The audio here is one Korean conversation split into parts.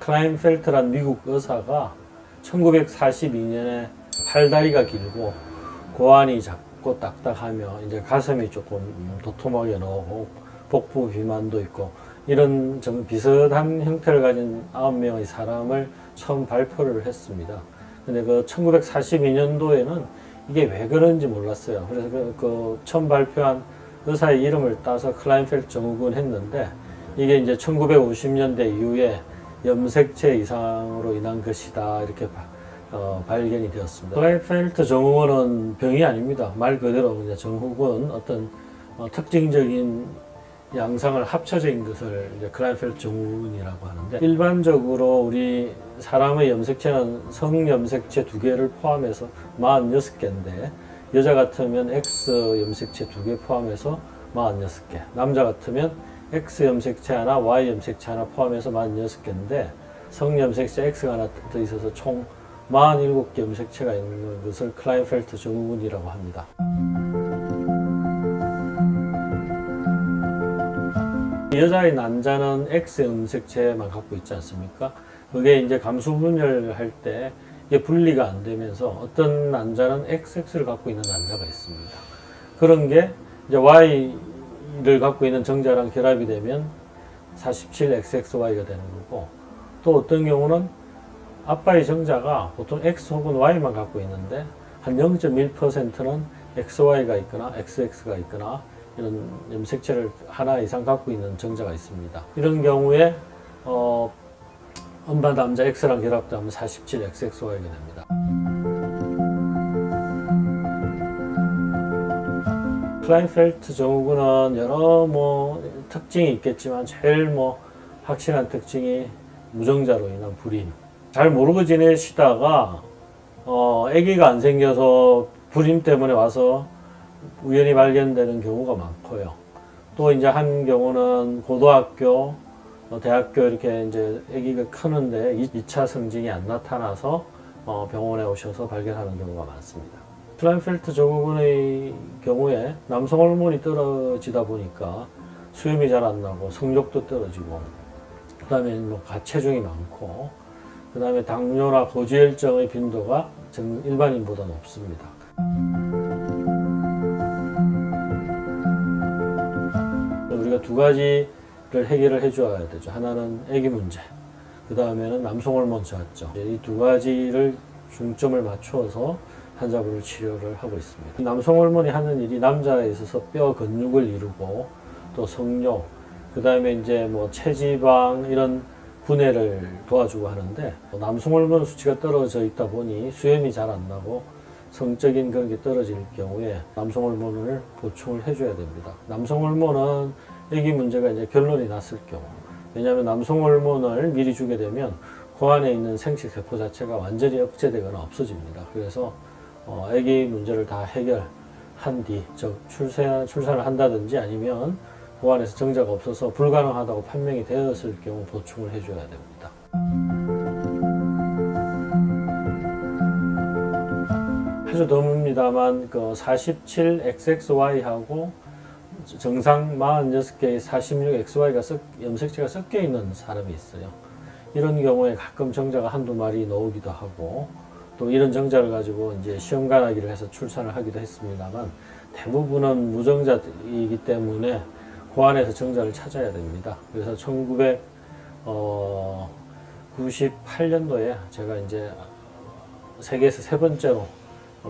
클라인펠트란 미국 의사가 1942년에 팔다리가 길고 고환이 작고 딱딱하며 이제 가슴이 조금 도톰하게 나오고 복부 비만도 있고 이런 좀 비슷한 형태를 가진 9명의 사람을 처음 발표를 했습니다. 근데 그 1942년도에는 이게 왜 그런지 몰랐어요. 그래서 그 처음 발표한 의사의 이름을 따서 클라인펠트 증후군 했는데 이게 이제 1950년대 이후에 염색체 이상으로 인한 것이다 이렇게 발견이 되었습니다. 클라인펠트 증후군은 병이 아닙니다. 말 그대로 그냥 증후군 어떤 특징적인 양상을 합쳐진 것을 이제 클라인펠트 증후군이라고 하는데 일반적으로 우리 사람의 염색체는 성염색체 2개를 포함해서 46개인데 여자 같으면 X 염색체 2개 포함해서 46개, 남자 같으면 X 염색체 하나, Y 염색체 하나 포함해서 46개인데 성염색체 X가 하나 들어있어서 총 47개 염색체가 있는 것을 클라인펠트 증후군이라고 합니다. 여자의 난자는 X 염색체만 갖고 있지 않습니까? 그게 이제 감수 분열할 때 이게 분리가 안 되면서 어떤 난자는 XX를 갖고 있는 난자가 있습니다. 그런 게 이제 Y를 갖고 있는 정자랑 결합이 되면 47XXY가 되는 거고, 또 어떤 경우는 아빠의 정자가 보통 X 혹은 Y만 갖고 있는데 한 0.1%는 XY가 있거나 XX가 있거나 이런 염색체를 하나 이상 갖고 있는 정자가 있습니다. 이런 경우에 엄마 남자 X랑 결합되면 47XXY가 됩니다. 클라인펠트 증후군은 여러 특징이 있겠지만 제일 확실한 특징이 무정자로 인한 불임. 잘 모르고 지내시다가 아기가 안 생겨서 불임 때문에 와서 우연히 발견되는 경우가 많고요. 또 이제 한 경우는 고등학교, 대학교 이렇게 이제 아기가 크는데 2차 성징이 안 나타나서 병원에 오셔서 발견하는 경우가 많습니다. 클라인펠트 증후군의 경우에 남성 호르몬이 떨어지다 보니까 수염이 잘 안 나고 성욕도 떨어지고, 그 다음에 가체중이 많고, 그 다음에 당뇨나 고지혈증의 빈도가 일반인보다 높습니다. 우리가 두 가지를 해결을 해줘야 되죠. 하나는 아기 문제, 그 다음에는 남성 호르몬 저하증. 이 두 가지를 중점을 맞추어서 환자분을 치료를 하고 있습니다. 남성 호르몬이 하는 일이 남자에 있어서 뼈 근육을 이루고 또 성욕, 그 다음에 이제 체지방 이런 분해를 도와주고 하는데, 남성 호르몬 수치가 떨어져 있다 보니 수염이 잘 안 나고 성적인 그런 게 떨어질 경우에 남성 호르몬을 보충을 해줘야 됩니다. 남성 호르몬은 아기 문제가 이제 결론이 났을 경우, 왜냐하면 남성 호르몬을 미리 주게 되면 그 안에 있는 생식 세포 자체가 완전히 억제되거나 없어집니다. 그래서 아기 문제를 다 해결한 뒤, 즉 출산을 한다든지 아니면 그 안에서 정자가 없어서 불가능하다고 판명이 되었을 경우 보충을 해줘야 됩니다. 아주 드뭅니다만 47XXY하고 정상 46개의 46XY가 염색체가 섞여 있는 사람이 있어요. 이런 경우에 가끔 정자가 한두 마리 나오기도 하고, 또 이런 정자를 가지고 이제 시험관하기를 해서 출산을 하기도 했습니다만, 대부분은 무정자이기 때문에 그 안에서 정자를 찾아야 됩니다. 그래서 1998년도에 제가 이제 세계에서 3번째로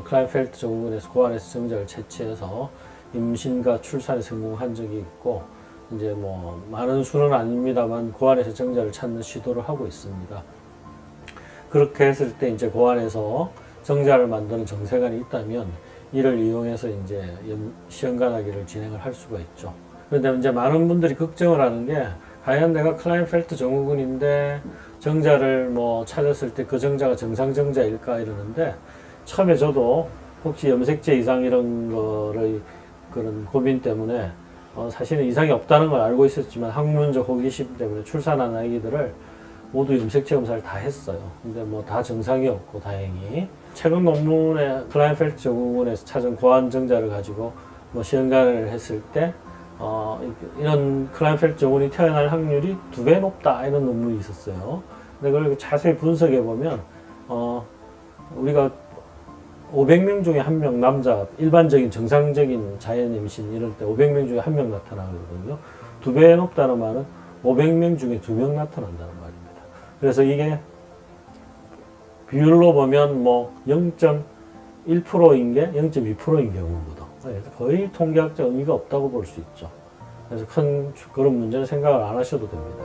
클라인펠트 증후군에서 그 안에서 정자를 채취해서 임신과 출산에 성공한 적이 있고, 이제 많은 수는 아닙니다만 그 안에서 정자를 찾는 시도를 하고 있습니다. 그렇게 했을 때 이제 그 안에서 정자를 만드는 정세관이 있다면 이를 이용해서 이제 시험관하기를 진행을 할 수가 있죠. 그런데 이제 많은 분들이 걱정을 하는 게, 과연 내가 클라인펠트 증후군인데 정자를 찾았을 때 그 정자가 정상 정자일까 이러는데, 처음에 저도 혹시 염색체 이상 이런 거를 그런 고민 때문에 사실은 이상이 없다는 걸 알고 있었지만 학문적 호기심 때문에 출산한 아기들을 모두 염색체 검사를 다 했어요. 근데 다 정상이었고 다행히 최근 논문에 클라인펠트 증후군에서 찾은 고환 정자를 가지고 시험관을 했을 때 이런 클라인펠트 증후군이 태어날 확률이 2배 높다 이런 논문이 있었어요. 근데 그걸 자세히 분석해 보면 우리가 500명 중에 1명 남자, 일반적인 정상적인 자연 임신 이럴 때 500명 중에 1명 나타나거든요. 2배 높다는 말은 500명 중에 2명 나타난다는 말입니다. 그래서 이게 비율로 보면 뭐 0.1%인 게 0.2%인 경우거든. 그래서 거의 통계학적 의미가 없다고 볼 수 있죠. 그래서 큰 그런 문제는 생각을 안 하셔도 됩니다.